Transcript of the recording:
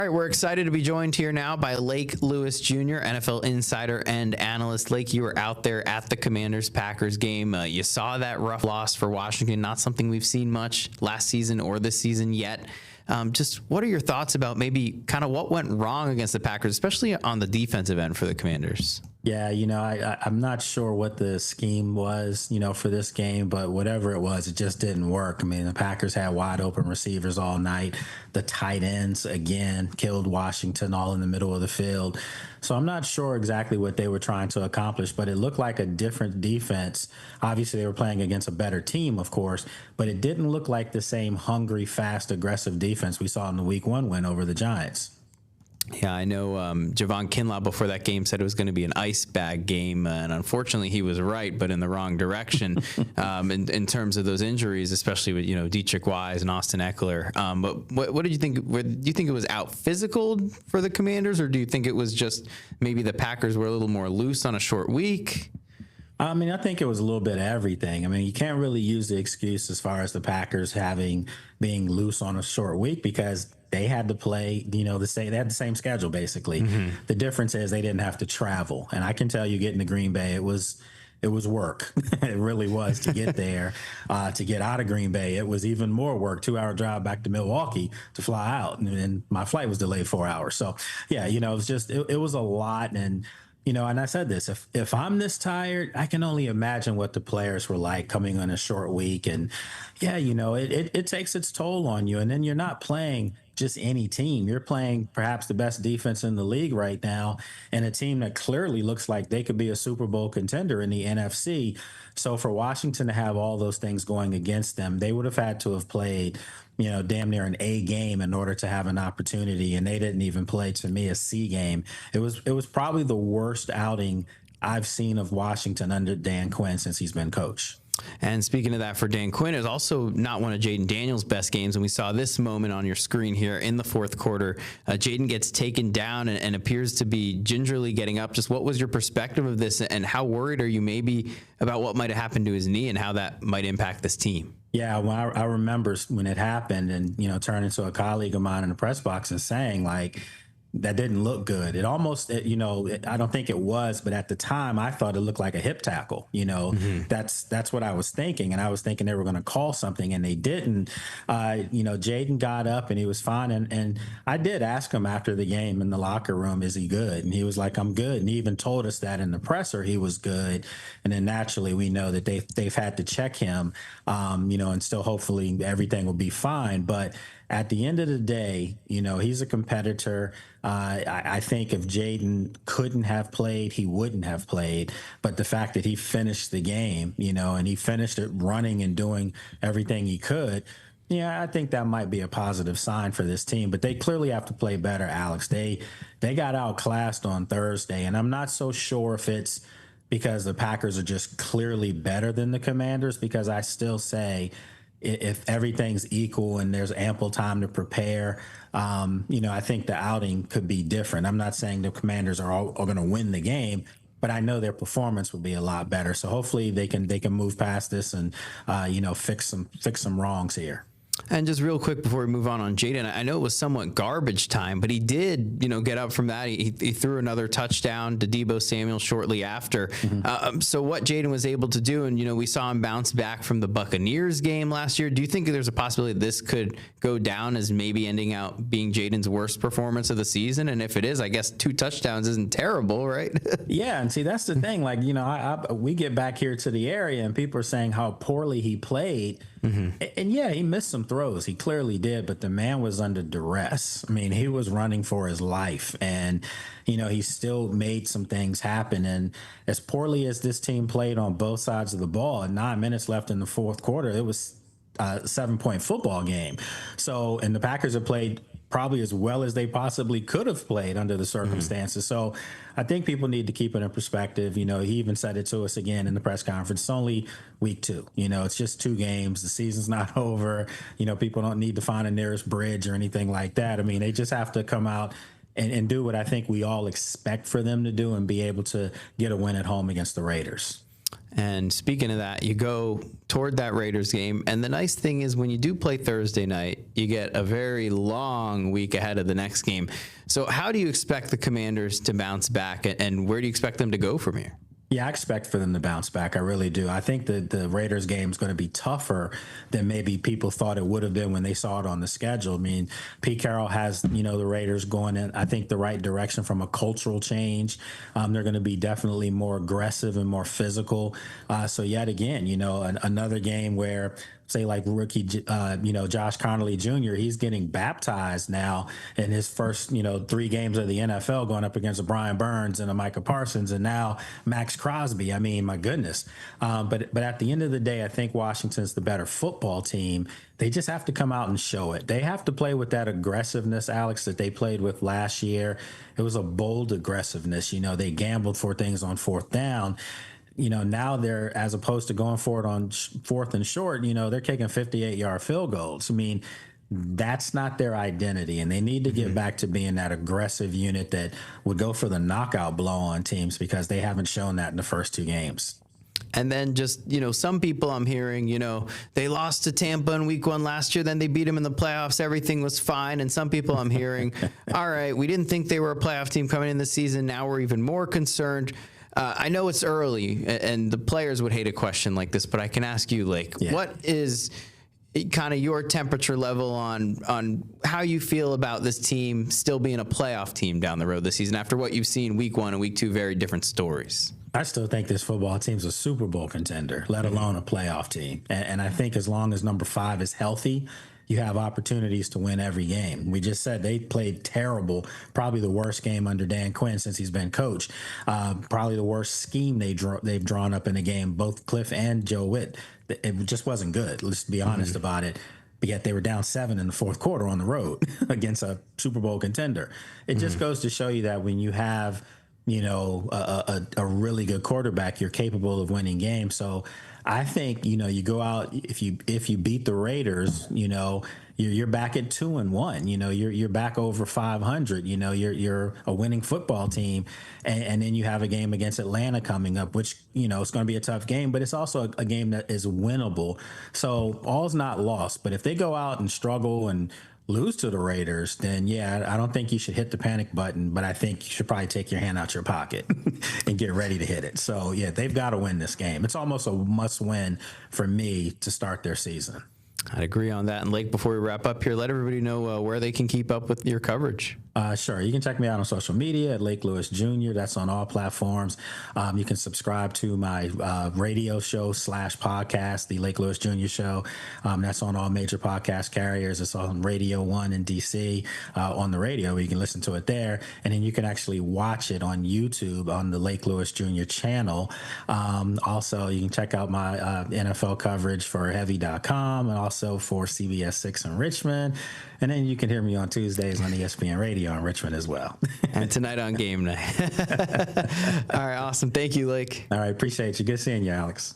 All right, we're excited to be joined here now by Lake Lewis Jr., NFL insider and analyst. Lake, you were out there at the Commanders-Packers game. You saw that rough loss for Washington, not something we've seen much last season or this season yet. Just what are your thoughts about maybe kind of what went wrong against the Packers, especially on the defensive end for the Commanders? Yeah, I'm not sure what the scheme was, for this game, but whatever it was, it just didn't work. I mean, the Packers had wide open receivers all night. The tight ends, again, killed Washington all in the middle of the field. So I'm not sure exactly what they were trying to accomplish, but it looked like a different defense. Obviously, they were playing against a better team, of course, but it didn't look like the same hungry, fast, aggressive defense we saw in the Week 1 win over the Giants. Yeah, I know Javon Kinlaw before that game said it was going to be an ice bag game, and unfortunately he was right, but in the wrong direction in terms of those injuries, especially with Dietrich Wise and Austin Eckler. But what did you think? Do you think it was out physical for the Commanders, or do you think it was just maybe the Packers were a little more loose on a short week? I mean, I think it was a little bit of everything. I mean, you can't really use the excuse as far as the Packers being loose on a short week because they had to play, they had the same schedule basically. Mm-hmm. The difference is they didn't have to travel. And I can tell you getting to Green Bay, it was work. It really was to get there, to get out of Green Bay. It was even more work, 2-hour drive back to Milwaukee to fly out. And my flight was delayed 4 hours. So yeah, it was just, it was a lot. And, and I said this, if I'm this tired, I can only imagine what the players were like coming on a short week. And yeah, it takes its toll on you. And then you're not playing just any team. You're playing perhaps the best defense in the league right now, and a team that clearly looks like they could be a Super Bowl contender in the NFC. So for Washington to have all those things going against them, they would have had to have played, damn near an A game in order to have an opportunity. And they didn't even play, to me, a C game. It was probably the worst outing I've seen of Washington under Dan Quinn since he's been coach. And speaking of that, for Dan Quinn, it was also not one of Jaden Daniels' best games. And we saw this moment on your screen here in the fourth quarter. Jaden gets taken down and appears to be gingerly getting up. Just what was your perspective of this, and how worried are you maybe about what might have happened to his knee and how that might impact this team? Yeah, well, I remember when it happened and, turning to a colleague of mine in the press box and saying, that didn't look good. It almost, I don't think it was, but at the time I thought it looked like a hip tackle. Mm-hmm. That's what I was thinking. And I was thinking they were going to call something and they didn't. Jaden got up and he was fine. And I did ask him after the game in the locker room, is he good? And he was like, I'm good. And he even told us that in the presser he was good. And then naturally we know that they've had to check him, and still hopefully everything will be fine. But at the end of the day, he's a competitor. I think if Jaden couldn't have played, he wouldn't have played. But the fact that he finished the game, and he finished it running and doing everything he could, yeah, I think that might be a positive sign for this team. But they clearly have to play better, Alex. They got outclassed on Thursday, and I'm not so sure if it's because the Packers are just clearly better than the Commanders, because I still say if everything's equal and there's ample time to prepare, I think the outing could be different. I'm not saying the Commanders are going to win the game, but I know their performance will be a lot better. So hopefully they can move past this and fix some wrongs here. And just real quick before we move on Jaden, I know it was somewhat garbage time, but he did, get up from that. He threw another touchdown to Deebo Samuel shortly after. Mm-hmm. So what Jaden was able to do, and, we saw him bounce back from the Buccaneers game last year. Do you think there's a possibility this could go down as maybe ending out being Jaden's worst performance of the season? And if it is, I guess 2 touchdowns isn't terrible, right? Yeah, and see, that's the thing. We get back here to the area and people are saying how poorly he played. Mm-hmm. And yeah, he missed some throws. He clearly did, but the man was under duress. I mean, he was running for his life, and, he still made some things happen. And as poorly as this team played on both sides of the ball, 9 minutes left in the fourth quarter, it was a 7-point football game. So, and the Packers have played probably as well as they possibly could have played under the circumstances. Mm-hmm. So I think people need to keep it in perspective. He even said it to us again in the press conference. It's only week 2. It's just 2 games. The season's not over. People don't need to find a nearest bridge or anything like that. I mean, they just have to come out and do what I think we all expect for them to do and be able to get a win at home against the Raiders. And speaking of that, you go toward that Raiders game. And the nice thing is when you do play Thursday night, you get a very long week ahead of the next game. So how do you expect the Commanders to bounce back, and where do you expect them to go from here? Yeah, I expect for them to bounce back. I really do. I think that the Raiders game is going to be tougher than maybe people thought it would have been when they saw it on the schedule. I mean, Pete Carroll has, the Raiders going in, I think, the right direction from a cultural change. They're going to be definitely more aggressive and more physical. So yet again, another game where, say, like rookie, Josh Connolly Jr., he's getting baptized now in his first, 3 games of the NFL, going up against a Brian Burns and a Micah Parsons, and now Max Crosby. I mean, my goodness. But at the end of the day, I think Washington's the better football team. They just have to come out and show it. They have to play with that aggressiveness, Alex, that they played with last year. It was a bold aggressiveness. They gambled for things on 4th down. Now they're, as opposed to going for it on 4th and short, they're kicking 58-yard field goals. I mean, that's not their identity, and they need to get back to being that aggressive unit that would go for the knockout blow on teams, because they haven't shown that in the first 2 games. And then just, some people I'm hearing, they lost to Tampa in week 1 last year, then they beat them in the playoffs, everything was fine. And some people I'm hearing, all right, we didn't think they were a playoff team coming in this season, now we're even more concerned. I know it's early, and the players would hate a question like this, but I can ask you, what is kind of your temperature level on how you feel about this team still being a playoff team down the road this season after what you've seen week 1 and week 2, very different stories? I still think this football team's a Super Bowl contender, let alone a playoff team. And I think as long as number 5 is healthy, you have opportunities to win every game. We just said they played terrible, probably the worst game under Dan Quinn since he's been coach. Probably the worst scheme they've drawn up in a game, both Cliff and Joe Witt. It just wasn't good. Let's be honest about it. But yet they were down 7 in the 4th quarter on the road against a Super Bowl contender. It just goes to show you that when you have, a really good quarterback, you're capable of winning games. So I think, you go out, if you beat the Raiders, you're back at 2-1, you're back over 500, you're a winning football team. And then you have a game against Atlanta coming up, which, it's going to be a tough game, but it's also a game that is winnable. So all's not lost, but if they go out and struggle and lose to the Raiders, then I don't think you should hit the panic button, but I think you should probably take your hand out your pocket and get ready to hit it. So they've got to win this game. It's almost a must win for me to start their season. I'd agree on that. And Lake, before we wrap up here, let everybody know where they can keep up with your coverage. Sure. You can check me out on social media at Lake Lewis Jr. That's on all platforms. You can subscribe to my radio show / podcast, the Lake Lewis Jr. Show. That's on all major podcast carriers. It's on Radio 1 in D.C. On the radio. You can listen to it there. And then you can actually watch it on YouTube on the Lake Lewis Jr. channel. Also, you can check out my NFL coverage for heavy.com and also for CBS 6 in Richmond. And then you can hear me on Tuesdays on ESPN Radio in Richmond as well. And tonight on game night. All right, awesome. Thank you, Lake. All right, appreciate you. Good seeing you, Alex.